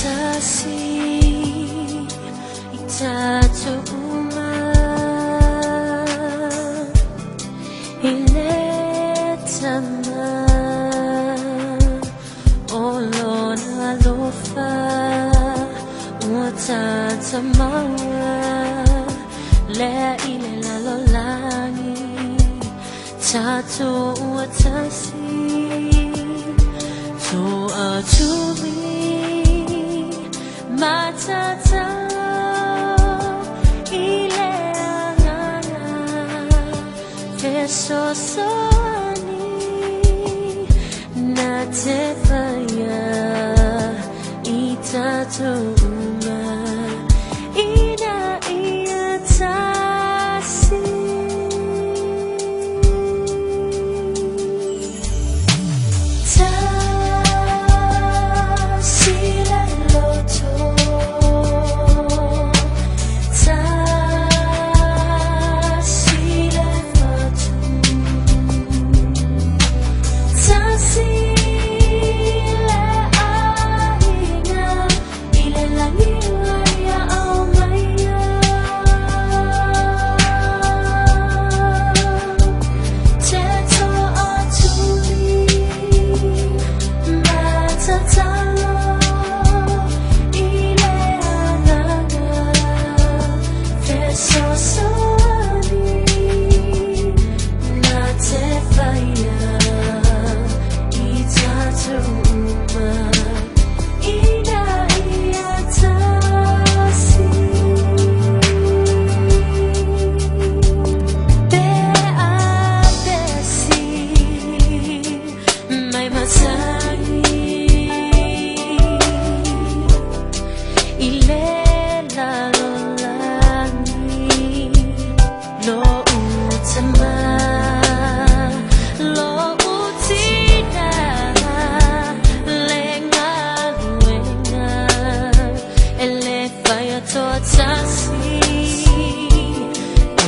Tasi, Taotua, Iletama, Olona lofa, Watatamawa, Le ilela lolangi, Taotua Tasi, to atumi, Matata, Ileana, Fesosoni, Natefaya, Itatuma, Ina Ietasi. Tasi le loto, Tasi le fatu, Tasi le ahinga, ile langiwa ya aumaya. Teto atuli, matatalo, ile anaga, fesosoni, natefaya, itatuma, ina iatasi. Beabesi, may masani, ilela lolani, lo utama, lo utina, lenga luenga, ele faya toa Tasi,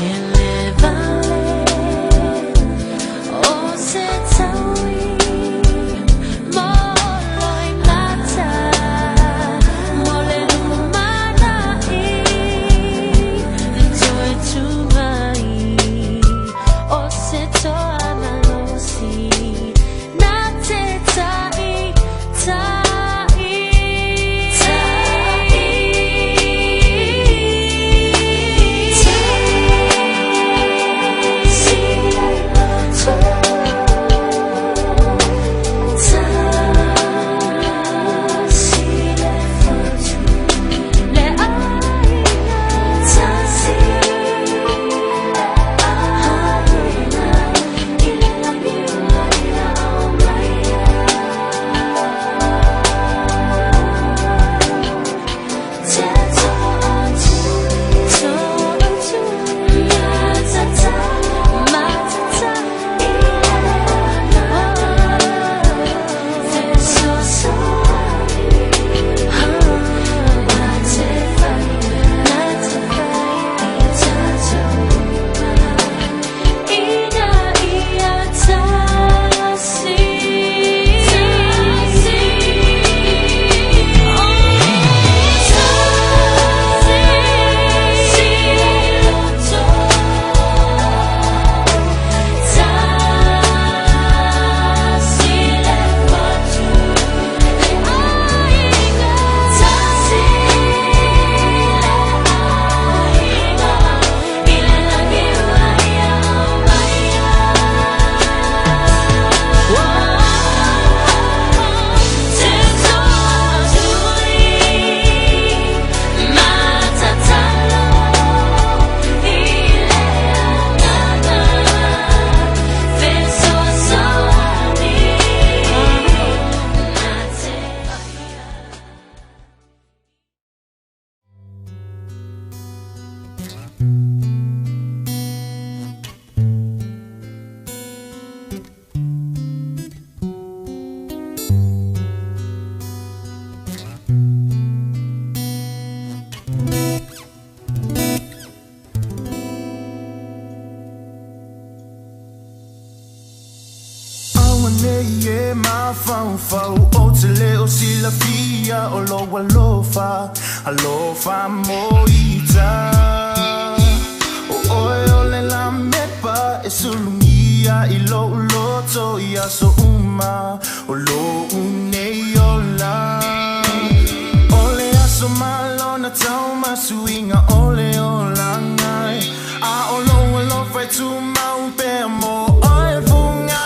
ele vale, o se tawi, moloi mata, mole lumana joy to mai, o se toa malosi, nate tai, tai, ma fanfau o te leo si la fia moia olo alofa alofa moita o ole la mepa e sulungia I loto ia so uma o lo uneola ole aso malona tau masuinga ole ola ngai a olo alofa tu mau pe mo oi funga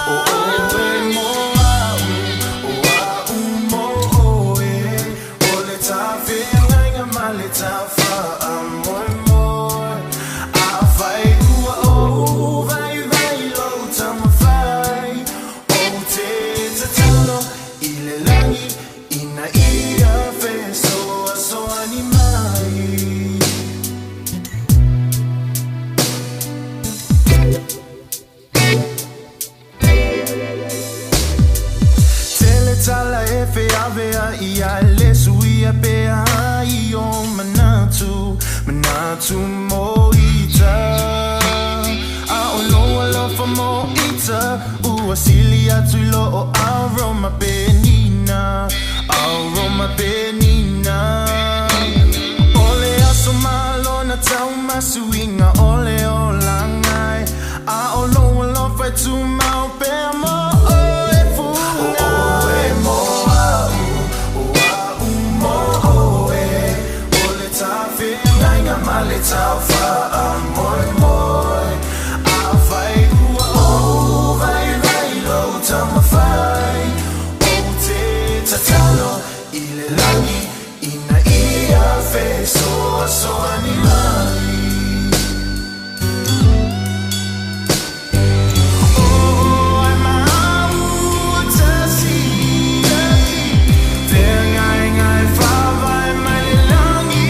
ia le suia pe ai o manatu moita a olo fa moita u asilia tu lo aroma penina ole aso malona tau masuinga ole olangai a olo fa tu mau pe mo Let's alpha moi moi I fight oh vai lo tama fai o te tatalo ile langi ina ia fe so animali oh I'm out Tasi ngai fa vai mai langi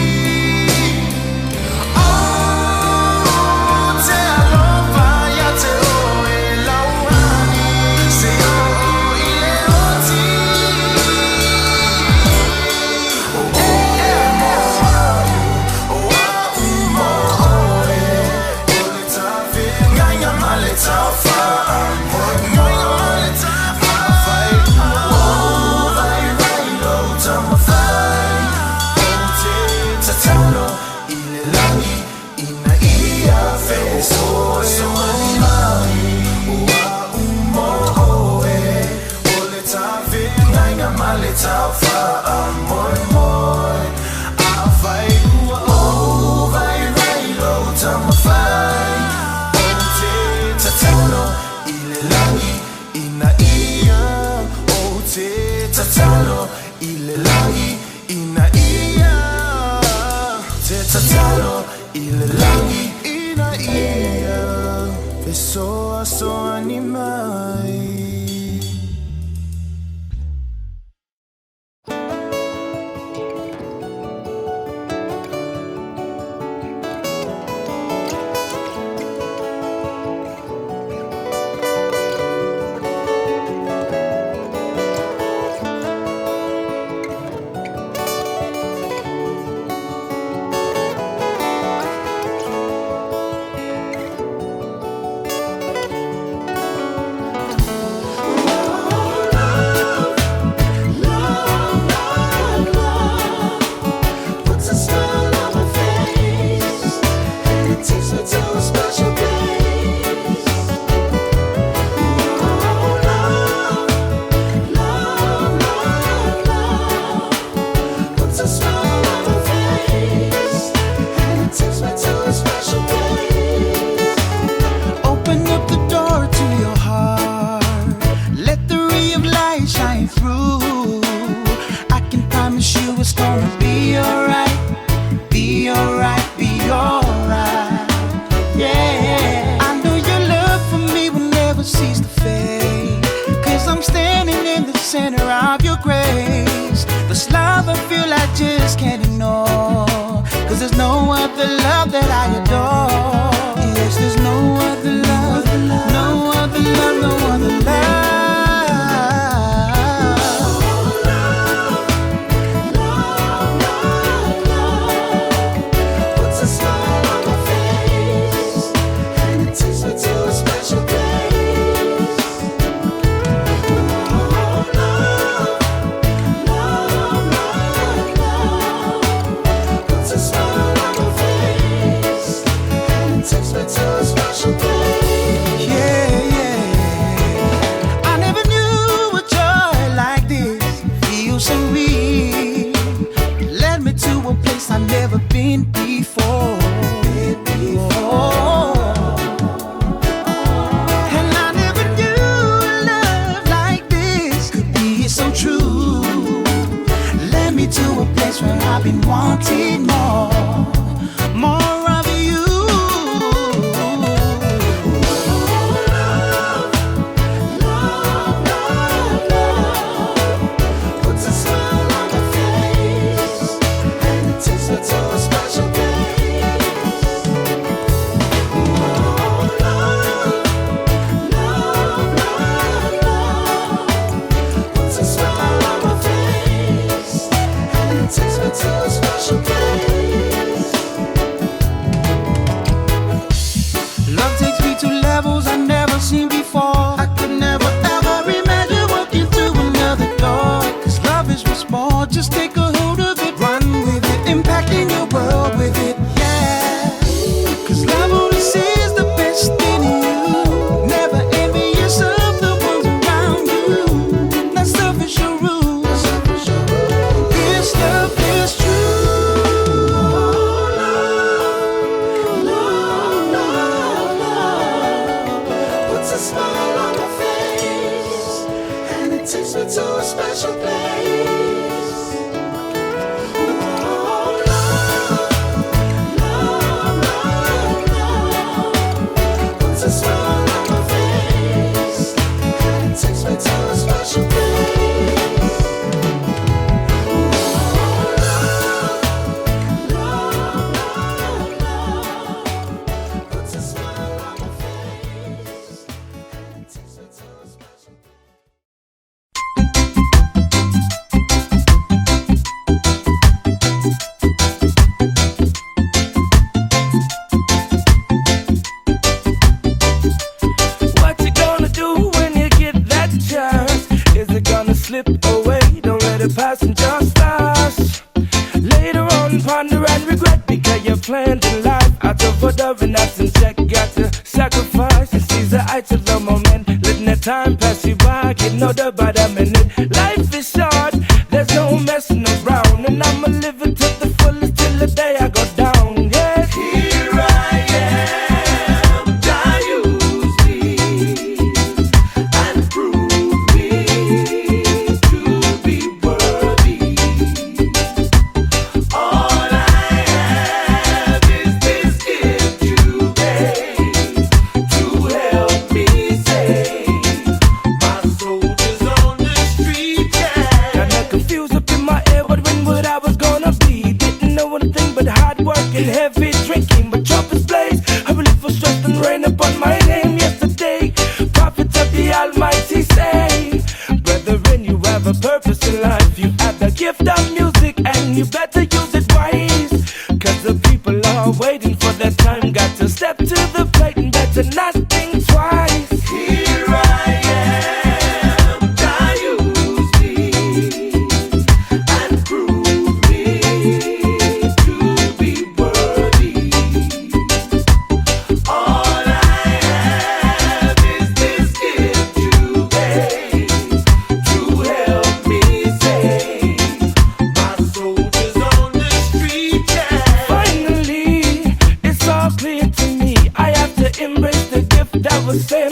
Tatalo ile langi ina ia Tatalo ile langi ina ia Pessoa so animai never been before. And I never knew a love like this could be so true. Led me to a place where I've been wanting more of you. Puts a smile on my face, and it takes me to a special place. Love, puts a smile on my face, and it takes me to a special place. Love takes me to levels I've never seen before. I could never ever imagine walking through another door. 'Cause love is what's more, just take a hold of it, run with it, impacting your world with it, yeah. 'Cause love only sees the best in you, never envious of the ones around you. That's selfish rule. This love is true. Love puts a smile on my face, and it takes me to a special place. Love puts a smile on my face, and it takes me to a special place. Love puts a smile on my face, and it takes me to a special place. What you gonna do when you get that chance? Is it gonna slip away? Don't let it pass and just pass. Later on, ponder and regret because you planned in life. Out of order and that's in check, got to sacrifice and seize the heights of the moment. Letting the time pass you by, getting older by the minute. Life is short, there's no messing around, and I'ma live it to the fullest till the day I go down. Yeah, here I am, thy use me and prove me to be worthy. All I have is this gift you gave to help me save my soldiers on the street. Yeah. Kinda confused up in my head, wondering what I was gonna be. Didn't know anything but hard work and heavy drinking, but trumpets blaze. I really feel stressed and rain upon my name yesterday. Prophets of the Almighty say, brethren, you have a purpose in life. You have the gift of music and you better use it wise. 'Cause the people are waiting for their time. Got to step to the plate and better not think twice. Here I am, thy use me and prove me to be worthy. All I have is this gift you gave to help me save my soldiers on the street. Yeah. Finally, it's all clear to me. I have to embrace the gift that was sent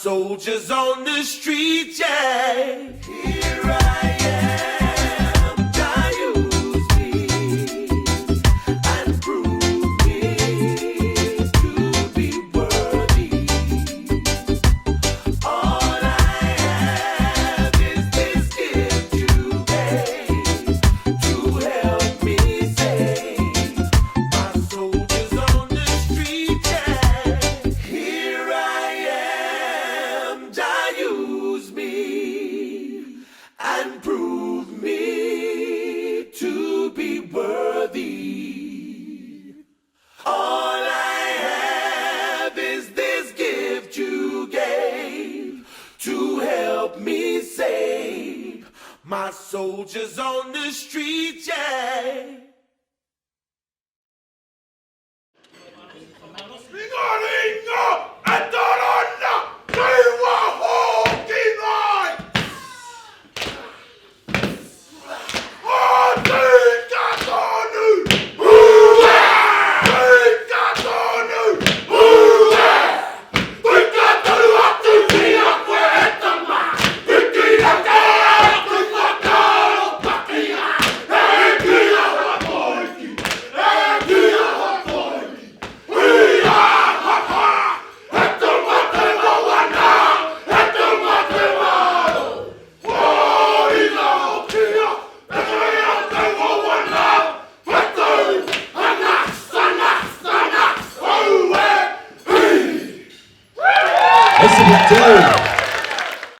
soldiers on the street, yeah. Here I am, God use me and prove me to be worthy. All I have is this gift you gave to help me save my soldiers on the street, yeah. Here I am, Jah use me and prove me to be worthy. All I have is this gift you gave to help me save my soldiers